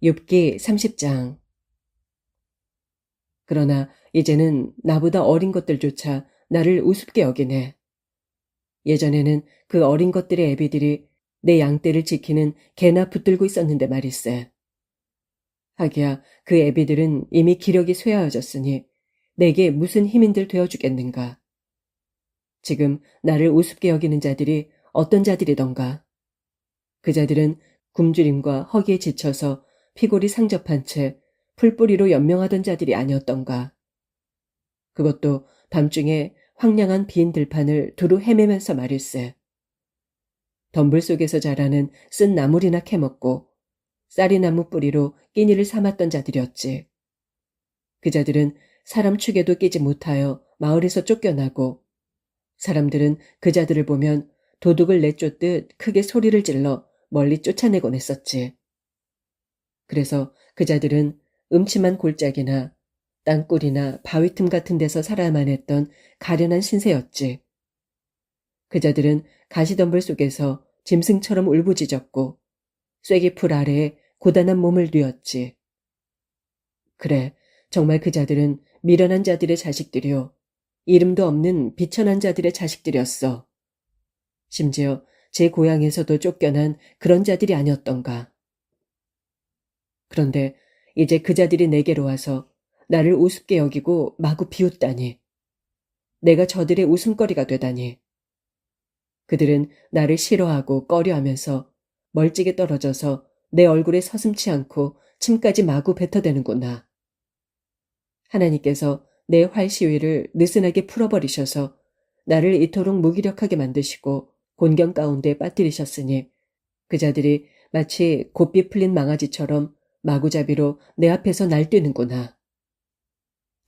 욥기 30장. 그러나 이제는 나보다 어린 것들조차 나를 우습게 여기네. 예전에는 그 어린 것들의 애비들이 내 양떼를 지키는 개나 붙들고 있었는데 말일세. 하기야 그 애비들은 이미 기력이 쇠하여졌으니 내게 무슨 힘인들 되어주겠는가. 지금 나를 우습게 여기는 자들이 어떤 자들이던가. 그 자들은 굶주림과 허기에 지쳐서 피골이 상접한 채 풀뿌리로 연명하던 자들이 아니었던가. 그것도 밤중에 황량한 빈 들판을 두루 헤매면서 말일세. 덤불 속에서 자라는 쓴 나물이나 캐먹고 쌀이나무 뿌리로 끼니를 삼았던 자들이었지. 그 자들은 사람 축에도 끼지 못하여 마을에서 쫓겨나고 사람들은 그 자들을 보면 도둑을 내쫓듯 크게 소리를 질러 멀리 쫓아내곤 했었지. 그래서 그 자들은 음침한 골짜기나 땅굴이나 바위 틈 같은 데서 살아야만 했던 가련한 신세였지. 그 자들은 가시덤불 속에서 짐승처럼 울부짖었고 쐐기풀 아래에 고단한 몸을 뉘었지. 그래, 정말 그 자들은 미련한 자들의 자식들이요. 이름도 없는 비천한 자들의 자식들이었어. 심지어 제 고향에서도 쫓겨난 그런 자들이 아니었던가. 그런데 이제 그 자들이 내게로 와서 나를 우습게 여기고 마구 비웃다니. 내가 저들의 웃음거리가 되다니. 그들은 나를 싫어하고 꺼려하면서 멀찍이 떨어져서 내 얼굴에 서슴지 않고 침까지 마구 뱉어대는구나. 하나님께서 내 활시위를 느슨하게 풀어버리셔서 나를 이토록 무기력하게 만드시고 곤경 가운데 빠뜨리셨으니 그 자들이 마치 곱비 풀린 망아지처럼 마구잡이로 내 앞에서 날뛰는구나.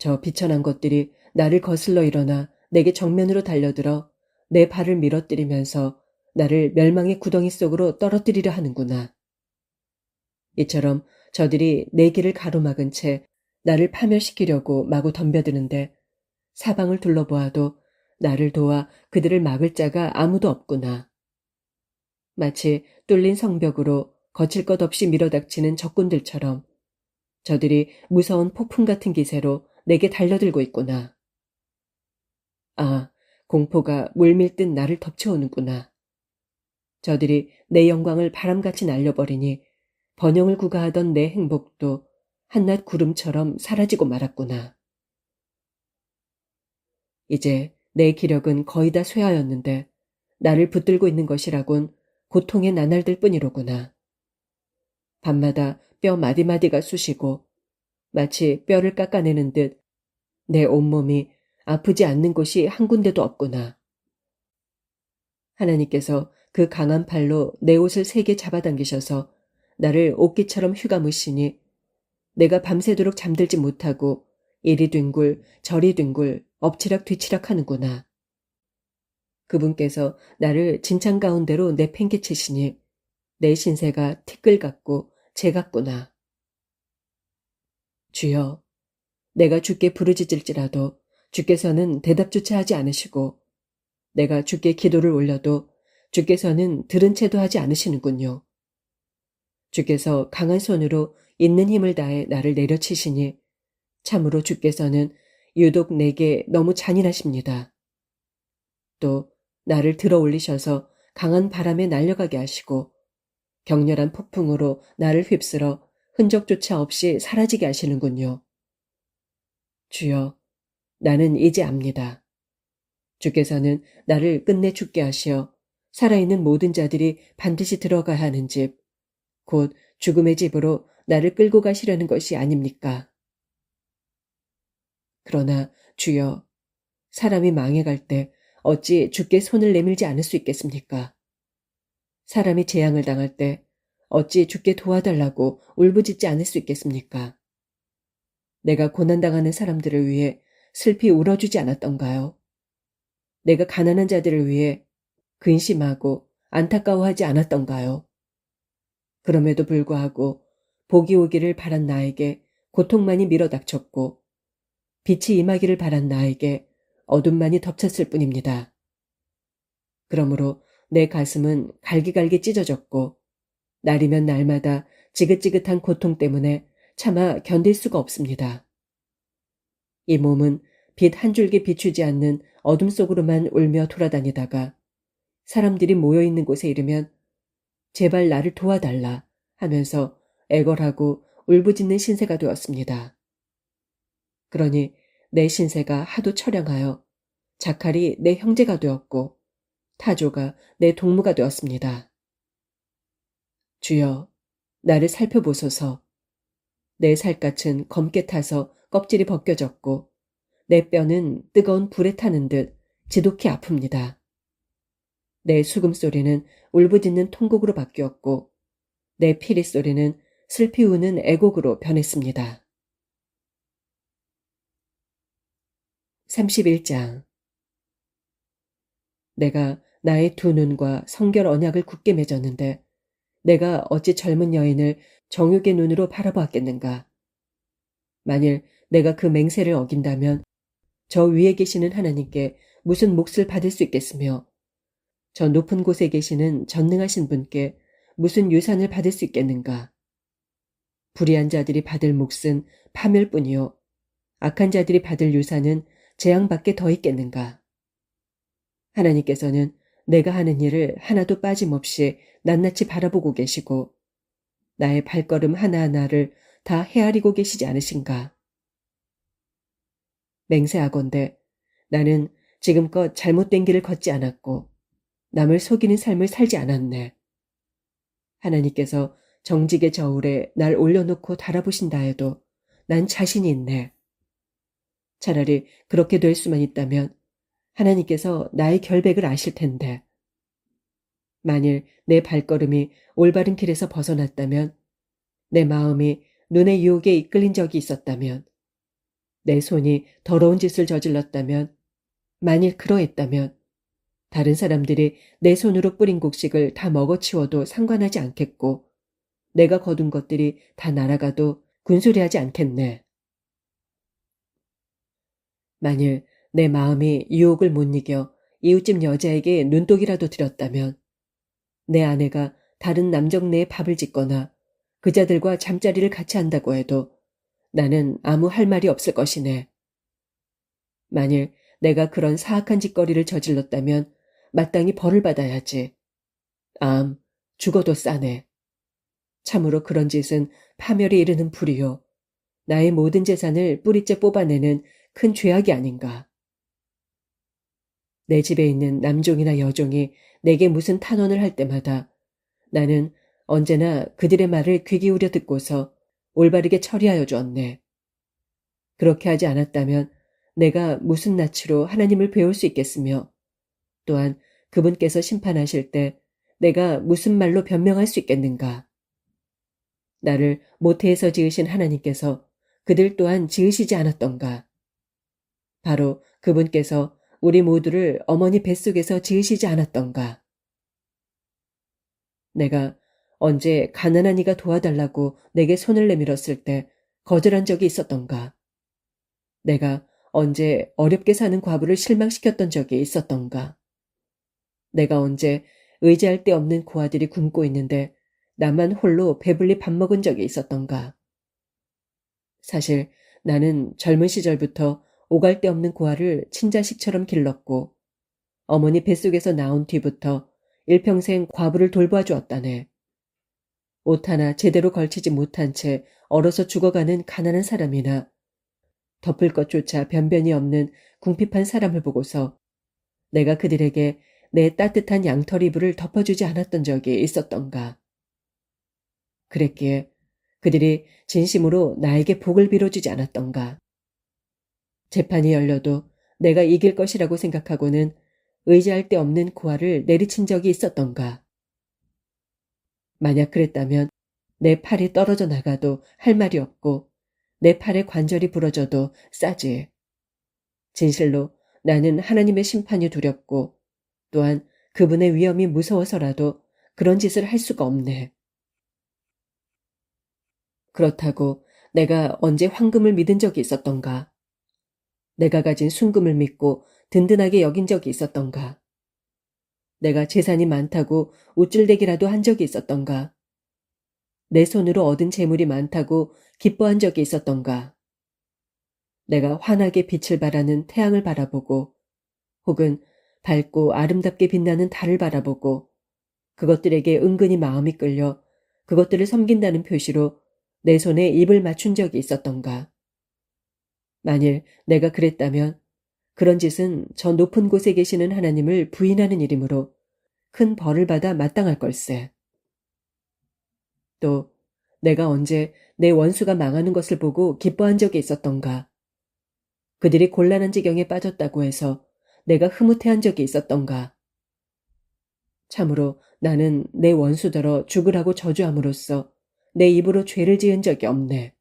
저 비천한 것들이 나를 거슬러 일어나 내게 정면으로 달려들어 내 발을 밀어뜨리면서 나를 멸망의 구덩이 속으로 떨어뜨리려 하는구나. 이처럼 저들이 내 길을 가로막은 채 나를 파멸시키려고 마구 덤벼드는데 사방을 둘러보아도 나를 도와 그들을 막을 자가 아무도 없구나. 마치 뚫린 성벽으로 거칠 것 없이 밀어닥치는 적군들처럼 저들이 무서운 폭풍 같은 기세로 내게 달려들고 있구나. 아, 공포가 물밀듯 나를 덮쳐오는구나. 저들이 내 영광을 바람같이 날려버리니 번영을 구가하던 내 행복도 한낱 구름처럼 사라지고 말았구나. 이제 내 기력은 거의 다 쇠하였는데 나를 붙들고 있는 것이라곤 고통의 나날들 뿐이로구나. 밤마다 뼈 마디마디가 쑤시고 마치 뼈를 깎아내는 듯 내 온몸이 아프지 않는 곳이 한 군데도 없구나. 하나님께서 그 강한 팔로 내 옷을 세게 잡아당기셔서 나를 옷깃처럼 휘감으시니 내가 밤새도록 잠들지 못하고 이리 뒹굴 저리 뒹굴 엎치락 뒤치락 하는구나. 그분께서 나를 진창 가운데로 내팽개치시니 내 신세가 티끌 같고 재 같구나. 주여, 내가 주께 부르짖을지라도 주께서는 대답조차 하지 않으시고 내가 주께 기도를 올려도 주께서는 들은 채도 하지 않으시는군요. 주께서 강한 손으로 있는 힘을 다해 나를 내려치시니 참으로 주께서는 유독 내게 너무 잔인하십니다. 또 나를 들어 올리셔서 강한 바람에 날려가게 하시고 격렬한 폭풍으로 나를 휩쓸어 흔적조차 없이 사라지게 하시는군요. 주여, 나는 이제 압니다. 주께서는 나를 끝내 죽게 하시어 살아있는 모든 자들이 반드시 들어가야 하는 집, 곧 죽음의 집으로 나를 끌고 가시려는 것이 아닙니까? 그러나 주여, 사람이 망해갈 때 어찌 주께 손을 내밀지 않을 수 있겠습니까? 사람이 재앙을 당할 때 어찌 주께 도와달라고 울부짖지 않을 수 있겠습니까? 내가 고난당하는 사람들을 위해 슬피 울어주지 않았던가요? 내가 가난한 자들을 위해 근심하고 안타까워하지 않았던가요? 그럼에도 불구하고 복이 오기를 바란 나에게 고통만이 밀어닥쳤고 빛이 임하기를 바란 나에게 어둠만이 덮쳤을 뿐입니다. 그러므로 내 가슴은 갈기갈기 찢어졌고 날이면 날마다 지긋지긋한 고통 때문에 차마 견딜 수가 없습니다. 이 몸은 빛 한 줄기 비추지 않는 어둠 속으로만 울며 돌아다니다가 사람들이 모여있는 곳에 이르면 제발 나를 도와달라 하면서 애걸하고 울부짖는 신세가 되었습니다. 그러니 내 신세가 하도 처량하여 자칼이 내 형제가 되었고 타조가 내 동무가 되었습니다. 주여, 나를 살펴보소서. 내 살갗은 검게 타서 껍질이 벗겨졌고 내 뼈는 뜨거운 불에 타는 듯 지독히 아픕니다. 내 수금소리는 울부짖는 통곡으로 바뀌었고 내 피리 소리는 슬피 우는 애곡으로 변했습니다. 31장. 내가 나의 두 눈과 성결 언약을 굳게 맺었는데 내가 어찌 젊은 여인을 정욕의 눈으로 바라보았겠는가. 만일 내가 그 맹세를 어긴다면 저 위에 계시는 하나님께 무슨 몫을 받을 수 있겠으며 저 높은 곳에 계시는 전능하신 분께 무슨 유산을 받을 수 있겠는가. 불의한 자들이 받을 몫은 파멸뿐이요 악한 자들이 받을 유산은 재앙밖에 더 있겠는가. 하나님께서는 내가 하는 일을 하나도 빠짐없이 낱낱이 바라보고 계시고 나의 발걸음 하나하나를 다 헤아리고 계시지 않으신가. 맹세하건대 나는 지금껏 잘못된 길을 걷지 않았고 남을 속이는 삶을 살지 않았네. 하나님께서 정직의 저울에 날 올려놓고 달아보신다 해도 난 자신이 있네. 차라리 그렇게 될 수만 있다면 하나님께서 나의 결백을 아실 텐데. 만일 내 발걸음이 올바른 길에서 벗어났다면, 내 마음이 눈의 유혹에 이끌린 적이 있었다면, 내 손이 더러운 짓을 저질렀다면, 만일 그러했다면 다른 사람들이 내 손으로 뿌린 곡식을 다 먹어치워도 상관하지 않겠고 내가 거둔 것들이 다 날아가도 군소리하지 않겠네. 만일 내 마음이 유혹을 못 이겨 이웃집 여자에게 눈독이라도 들였다면 내 아내가 다른 남정네에 밥을 짓거나 그자들과 잠자리를 같이 한다고 해도 나는 아무 할 말이 없을 것이네. 만일 내가 그런 사악한 짓거리를 저질렀다면 마땅히 벌을 받아야지. 죽어도 싸네. 참으로 그런 짓은 파멸이 이르는 불이요. 나의 모든 재산을 뿌리째 뽑아내는 큰 죄악이 아닌가. 내 집에 있는 남종이나 여종이 내게 무슨 탄원을 할 때마다 나는 언제나 그들의 말을 귀 기울여 듣고서 올바르게 처리하여 주었네. 그렇게 하지 않았다면 내가 무슨 낯으로 하나님을 배울 수 있겠으며 또한 그분께서 심판하실 때 내가 무슨 말로 변명할 수 있겠는가. 나를 모태에서 지으신 하나님께서 그들 또한 지으시지 않았던가. 바로 그분께서 우리 모두를 어머니 뱃속에서 지으시지 않았던가. 내가 언제 가난한 이가 도와달라고 내게 손을 내밀었을 때 거절한 적이 있었던가. 내가 언제 어렵게 사는 과부를 실망시켰던 적이 있었던가. 내가 언제 의지할 데 없는 고아들이 굶고 있는데 나만 홀로 배불리 밥 먹은 적이 있었던가. 사실 나는 젊은 시절부터 오갈 데 없는 고아를 친자식처럼 길렀고 어머니 뱃속에서 나온 뒤부터 일평생 과부를 돌보아 주었다네. 옷 하나 제대로 걸치지 못한 채 얼어서 죽어가는 가난한 사람이나 덮을 것조차 변변이 없는 궁핍한 사람을 보고서 내가 그들에게 내 따뜻한 양털 이불을 덮어주지 않았던 적이 있었던가. 그랬기에 그들이 진심으로 나에게 복을 빌어주지 않았던가. 재판이 열려도 내가 이길 것이라고 생각하고는 의지할 데 없는 고아를 내리친 적이 있었던가. 만약 그랬다면 내 팔이 떨어져 나가도 할 말이 없고 내 팔의 관절이 부러져도 싸지. 진실로 나는 하나님의 심판이 두렵고 또한 그분의 위엄이 무서워서라도 그런 짓을 할 수가 없네. 그렇다고 내가 언제 황금을 믿은 적이 있었던가? 내가 가진 순금을 믿고 든든하게 여긴 적이 있었던가? 내가 재산이 많다고 우쭐대기라도 한 적이 있었던가? 내 손으로 얻은 재물이 많다고 기뻐한 적이 있었던가? 내가 환하게 빛을 발하는 태양을 바라보고 혹은 밝고 아름답게 빛나는 달을 바라보고 그것들에게 은근히 마음이 끌려 그것들을 섬긴다는 표시로 내 손에 입을 맞춘 적이 있었던가? 만일 내가 그랬다면 그런 짓은 저 높은 곳에 계시는 하나님을 부인하는 일이므로 큰 벌을 받아 마땅할 걸세. 또 내가 언제 내 원수가 망하는 것을 보고 기뻐한 적이 있었던가? 그들이 곤란한 지경에 빠졌다고 해서 내가 흐뭇해한 적이 있었던가? 참으로 나는 내 원수더러 죽으라고 저주함으로써 내 입으로 죄를 지은 적이 없네.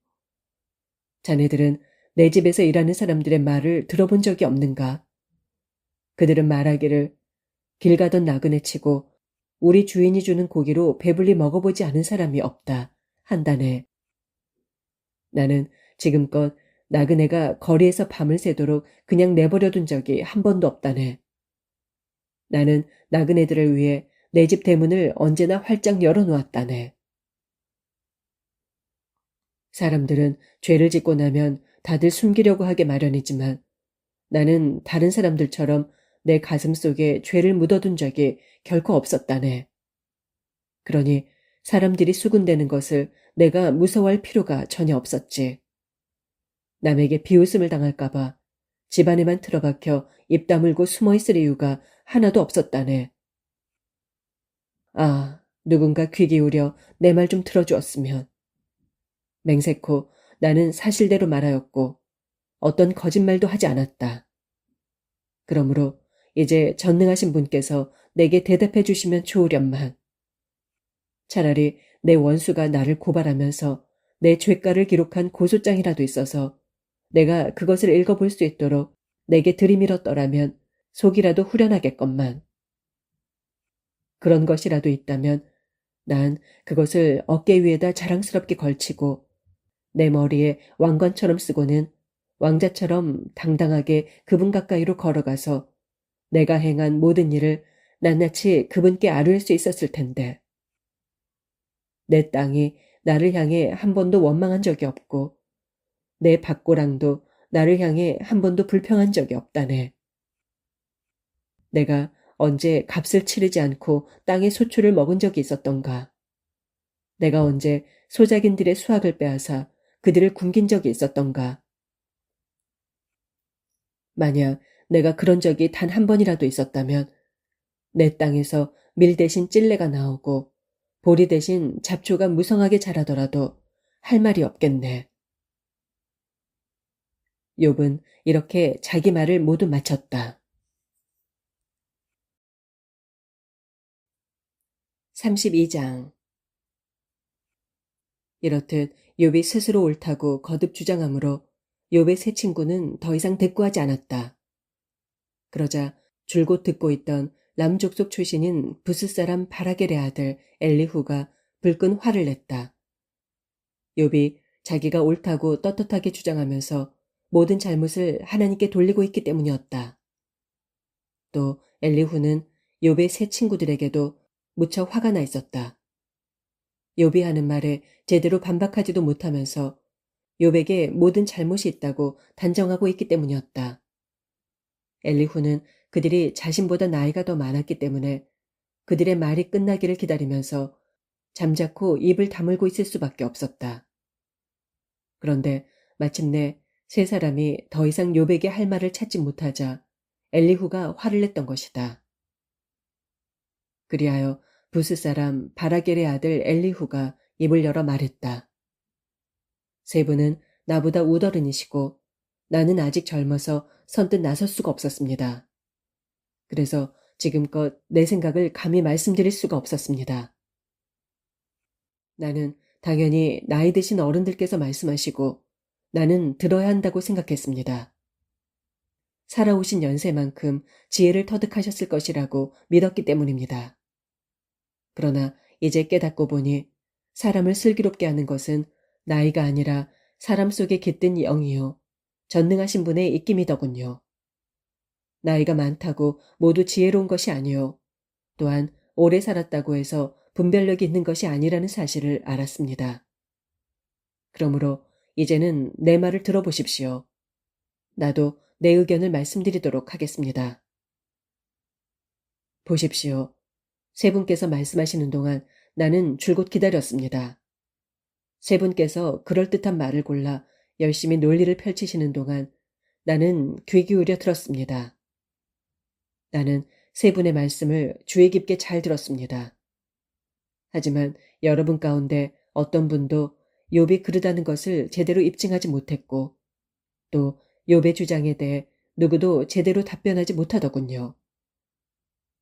자네들은 내 집에서 일하는 사람들의 말을 들어본 적이 없는가? 그들은 말하기를 길 가던 나그네 치고 우리 주인이 주는 고기로 배불리 먹어보지 않은 사람이 없다 한다네. 나는 지금껏 나그네가 거리에서 밤을 새도록 그냥 내버려둔 적이 한 번도 없다네. 나는 나그네들을 위해 내 집 대문을 언제나 활짝 열어놓았다네. 사람들은 죄를 짓고 나면 다들 숨기려고 하게 마련이지만 나는 다른 사람들처럼 내 가슴 속에 죄를 묻어둔 적이 결코 없었다네. 그러니 사람들이 수군대는 것을 내가 무서워할 필요가 전혀 없었지. 남에게 비웃음을 당할까봐 집안에만 틀어박혀 입 다물고 숨어있을 이유가 하나도 없었다네. 아, 누군가 귀 기울여 내 말 좀 들어주었으면. 맹세코 나는 사실대로 말하였고 어떤 거짓말도 하지 않았다. 그러므로 이제 전능하신 분께서 내게 대답해 주시면 좋으련만. 차라리 내 원수가 나를 고발하면서 내 죄가를 기록한 고소장이라도 있어서 내가 그것을 읽어볼 수 있도록 내게 들이밀었더라면 속이라도 후련하겠건만. 그런 것이라도 있다면 난 그것을 어깨 위에다 자랑스럽게 걸치고 내 머리에 왕관처럼 쓰고는 왕자처럼 당당하게 그분 가까이로 걸어가서 내가 행한 모든 일을 낱낱이 그분께 아뢰을 수 있었을 텐데. 내 땅이 나를 향해 한 번도 원망한 적이 없고 내 밭고랑도 나를 향해 한 번도 불평한 적이 없다네. 내가 언제 값을 치르지 않고 땅의 소출을 먹은 적이 있었던가? 내가 언제 소작인들의 수확을 빼앗아 그들을 굶긴 적이 있었던가? 만약 내가 그런 적이 단 한 번이라도 있었다면 내 땅에서 밀 대신 찔레가 나오고 보리 대신 잡초가 무성하게 자라더라도 할 말이 없겠네. 욥은 이렇게 자기 말을 모두 마쳤다. 32장. 이렇듯 욥이 스스로 옳다고 거듭 주장하므로 욥의 세 친구는 더 이상 대꾸하지 않았다. 그러자 줄곧 듣고 있던 람 족속 출신인 부스 사람 바라겔의 아들 엘리후가 불끈 화를 냈다. 욥이 자기가 옳다고 떳떳하게 주장하면서 모든 잘못을 하나님께 돌리고 있기 때문이었다. 또 엘리후는 욥의 세 친구들에게도 무척 화가 나 있었다. 욥이 하는 말에 제대로 반박하지도 못하면서 욥에게 모든 잘못이 있다고 단정하고 있기 때문이었다. 엘리후는 그들이 자신보다 나이가 더 많았기 때문에 그들의 말이 끝나기를 기다리면서 잠자코 입을 다물고 있을 수밖에 없었다. 그런데 마침내 세 사람이 더 이상 욥에게 할 말을 찾지 못하자 엘리후가 화를 냈던 것이다. 그리하여 부스 사람 바라겔의 아들 엘리후가 입을 열어 말했다. 세 분은 나보다 우더른이시고 나는 아직 젊어서 선뜻 나설 수가 없었습니다. 그래서 지금껏 내 생각을 감히 말씀드릴 수가 없었습니다. 나는 당연히 나이 드신 어른들께서 말씀하시고 나는 들어야 한다고 생각했습니다. 살아오신 연세만큼 지혜를 터득하셨을 것이라고 믿었기 때문입니다. 그러나 이제 깨닫고 보니 사람을 슬기롭게 하는 것은 나이가 아니라 사람 속에 깃든 영이요 전능하신 분의 입김이더군요. 나이가 많다고 모두 지혜로운 것이 아니요 또한 오래 살았다고 해서 분별력이 있는 것이 아니라는 사실을 알았습니다. 그러므로 이제는 내 말을 들어보십시오. 나도 내 의견을 말씀드리도록 하겠습니다. 보십시오. 세 분께서 말씀하시는 동안 나는 줄곧 기다렸습니다. 세 분께서 그럴듯한 말을 골라 열심히 논리를 펼치시는 동안 나는 귀 기울여 들었습니다. 나는 세 분의 말씀을 주의 깊게 잘 들었습니다. 하지만 여러분 가운데 어떤 분도 욥이 그러다는 것을 제대로 입증하지 못했고 또 욥의 주장에 대해 누구도 제대로 답변하지 못하더군요.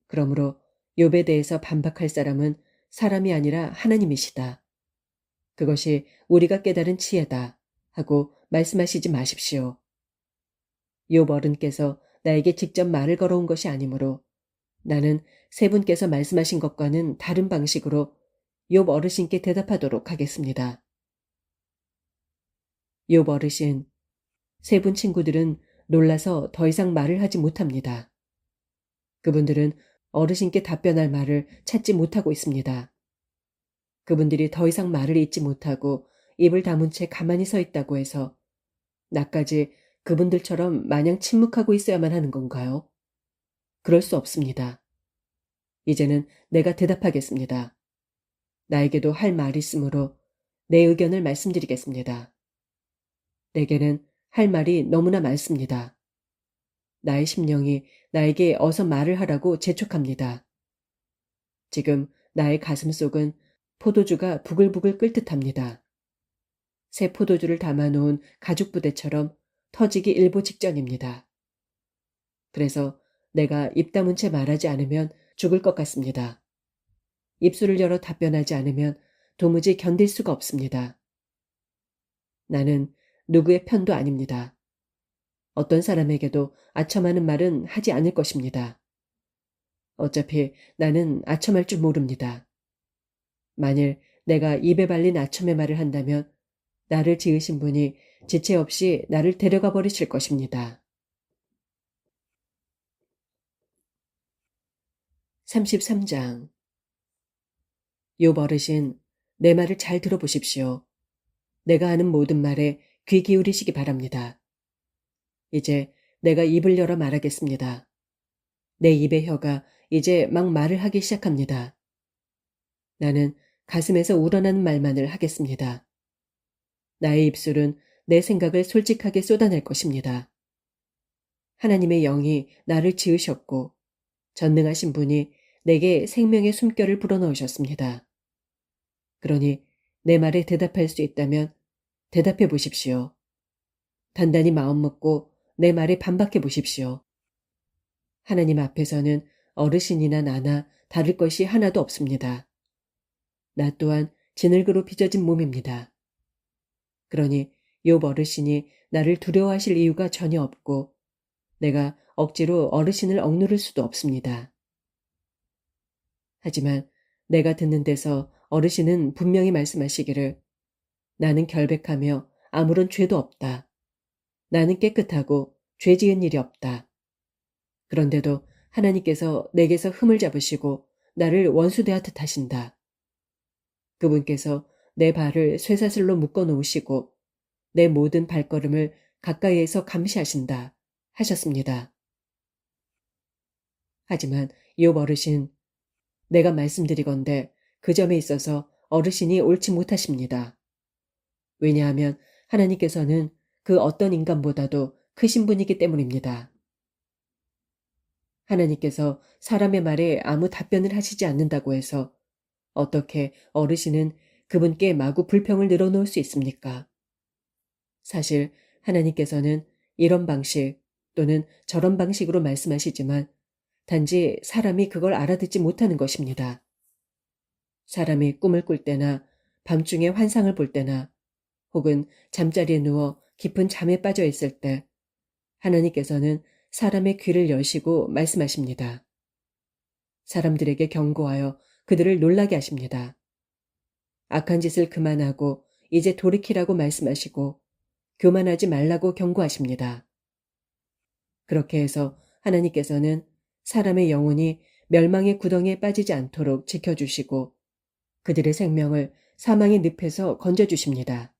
그러므로 욥에 대해서 반박할 사람은 사람이 아니라 하나님이시다. 그것이 우리가 깨달은 지혜다 하고 말씀하시지 마십시오. 욥 어른께서 나에게 직접 말을 걸어온 것이 아니므로 나는 세 분께서 말씀하신 것과는 다른 방식으로 욥 어르신께 대답하도록 하겠습니다. 욥 어르신, 세 분 친구들은 놀라서 더 이상 말을 하지 못합니다. 그분들은 어르신께 답변할 말을 찾지 못하고 있습니다. 그분들이 더 이상 말을 잇지 못하고 입을 다문 채 가만히 서 있다고 해서 나까지 그분들처럼 마냥 침묵하고 있어야만 하는 건가요? 그럴 수 없습니다. 이제는 내가 대답하겠습니다. 나에게도 할 말이 있으므로 내 의견을 말씀드리겠습니다. 내게는 할 말이 너무나 많습니다. 나의 심령이 나에게 어서 말을 하라고 재촉합니다. 지금 나의 가슴 속은 포도주가 부글부글 끓 듯합니다. 새 포도주를 담아놓은 가죽 부대처럼 터지기 일보 직전입니다. 그래서 내가 입 다문 채 말하지 않으면 죽을 것 같습니다. 입술을 열어 답변하지 않으면 도무지 견딜 수가 없습니다. 나는 누구의 편도 아닙니다. 어떤 사람에게도 아첨하는 말은 하지 않을 것입니다. 어차피 나는 아첨할 줄 모릅니다. 만일 내가 입에 발린 아첨의 말을 한다면 나를 지으신 분이 지체 없이 나를 데려가 버리실 것입니다. 33장 욥 어르신, 내 말을 잘 들어보십시오. 내가 하는 모든 말에 귀 기울이시기 바랍니다. 이제 내가 입을 열어 말하겠습니다. 내 입의 혀가 이제 막 말을 하기 시작합니다. 나는 가슴에서 우러나는 말만을 하겠습니다. 나의 입술은 내 생각을 솔직하게 쏟아낼 것입니다. 하나님의 영이 나를 지으셨고 전능하신 분이 내게 생명의 숨결을 불어넣으셨습니다. 그러니 내 말에 대답할 수 있다면 대답해 보십시오. 단단히 마음 먹고 내 말에 반박해 보십시오. 하나님 앞에서는 어르신이나 나나 다를 것이 하나도 없습니다. 나 또한 진흙으로 빚어진 몸입니다. 그러니 욥 어르신이 나를 두려워하실 이유가 전혀 없고 내가 억지로 어르신을 억누를 수도 없습니다. 하지만 내가 듣는 데서 어르신은 분명히 말씀하시기를 나는 결백하며 아무런 죄도 없다. 나는 깨끗하고 죄 지은 일이 없다. 그런데도 하나님께서 내게서 흠을 잡으시고 나를 원수대하듯 하신다. 그분께서 내 발을 쇠사슬로 묶어 놓으시고 내 모든 발걸음을 가까이에서 감시하신다 하셨습니다. 하지만 욥 어르신, 내가 말씀드리건대 그 점에 있어서 어르신이 옳지 못하십니다. 왜냐하면 하나님께서는 그 어떤 인간보다도 크신 분이기 때문입니다. 하나님께서 사람의 말에 아무 답변을 하시지 않는다고 해서 어떻게 어르신은 그분께 마구 불평을 늘어놓을 수 있습니까? 사실 하나님께서는 이런 방식 또는 저런 방식으로 말씀하시지만 단지 사람이 그걸 알아듣지 못하는 것입니다. 사람이 꿈을 꿀 때나 밤중에 환상을 볼 때나 혹은 잠자리에 누워 깊은 잠에 빠져 있을 때 하나님께서는 사람의 귀를 여시고 말씀하십니다. 사람들에게 경고하여 그들을 놀라게 하십니다. 악한 짓을 그만하고 이제 돌이키라고 말씀하시고 교만하지 말라고 경고하십니다. 그렇게 해서 하나님께서는 사람의 영혼이 멸망의 구덩이에 빠지지 않도록 지켜주시고 그들의 생명을 사망의 늪에서 건져주십니다.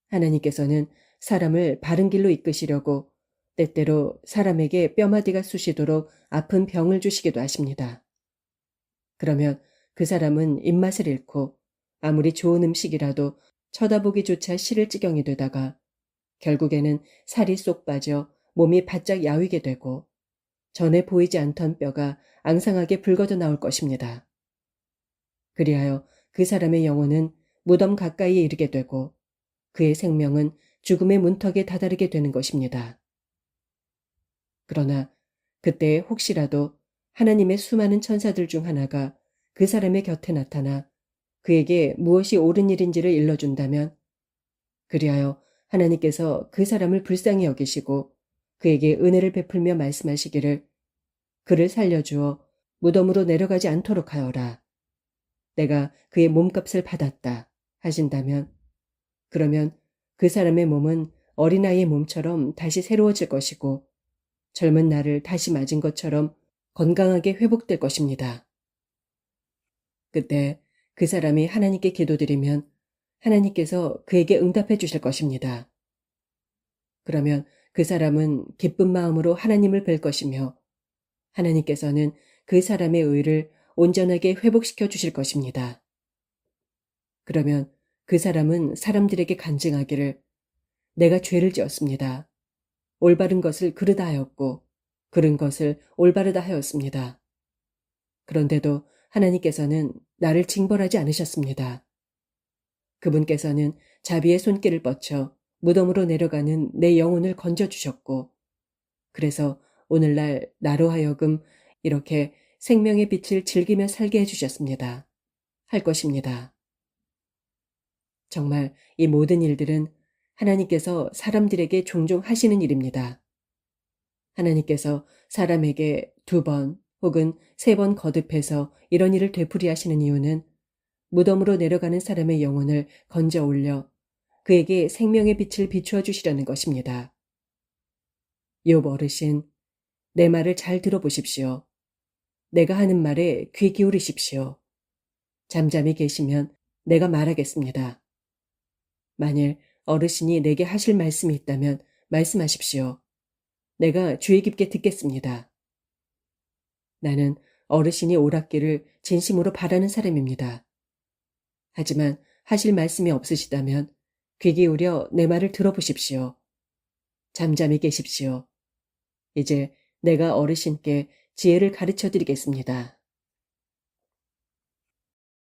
하나님께서는 사람을 바른 길로 이끄시려고 때때로 사람에게 뼈마디가 쑤시도록 아픈 병을 주시기도 하십니다. 그러면 그 사람은 입맛을 잃고 아무리 좋은 음식이라도 쳐다보기조차 싫을 지경이 되다가 결국에는 살이 쏙 빠져 몸이 바짝 야위게 되고 전에 보이지 않던 뼈가 앙상하게 붉어져 나올 것입니다. 그리하여 그 사람의 영혼은 무덤 가까이에 이르게 되고 그의 생명은 죽음의 문턱에 다다르게 되는 것입니다. 그러나 그때 혹시라도 하나님의 수많은 천사들 중 하나가 그 사람의 곁에 나타나 그에게 무엇이 옳은 일인지를 일러준다면 그리하여 하나님께서 그 사람을 불쌍히 여기시고 그에게 은혜를 베풀며 말씀하시기를 그를 살려주어 무덤으로 내려가지 않도록 하여라. 내가 그의 몸값을 받았다 하신다면 그러면 그 사람의 몸은 어린아이의 몸처럼 다시 새로워질 것이고 젊은 날을 다시 맞은 것처럼 건강하게 회복될 것입니다. 그때 그 사람이 하나님께 기도드리면 하나님께서 그에게 응답해 주실 것입니다. 그러면 그 사람은 기쁜 마음으로 하나님을 뵐 것이며 하나님께서는 그 사람의 의를 온전하게 회복시켜 주실 것입니다. 그러면 그 사람은 사람들에게 간증하기를 내가 죄를 지었습니다. 올바른 것을 그르다 하였고 그른 것을 올바르다 하였습니다. 그런데도 하나님께서는 나를 징벌하지 않으셨습니다. 그분께서는 자비의 손길을 뻗쳐 무덤으로 내려가는 내 영혼을 건져주셨고 그래서 오늘날 나로 하여금 이렇게 생명의 빛을 즐기며 살게 해주셨습니다. 할 것입니다. 정말 이 모든 일들은 하나님께서 사람들에게 종종 하시는 일입니다. 하나님께서 사람에게 2번 혹은 3번 거듭해서 이런 일을 되풀이하시는 이유는 무덤으로 내려가는 사람의 영혼을 건져 올려 그에게 생명의 빛을 비추어 주시려는 것입니다. 욥 어르신, 내 말을 잘 들어보십시오. 내가 하는 말에 귀 기울이십시오. 잠잠히 계시면 내가 말하겠습니다. 만일 어르신이 내게 하실 말씀이 있다면 말씀하십시오. 내가 주의 깊게 듣겠습니다. 나는 어르신이 옳았기를 진심으로 바라는 사람입니다. 하지만 하실 말씀이 없으시다면 귀 기울여 내 말을 들어보십시오. 잠잠히 계십시오. 이제 내가 어르신께 지혜를 가르쳐 드리겠습니다.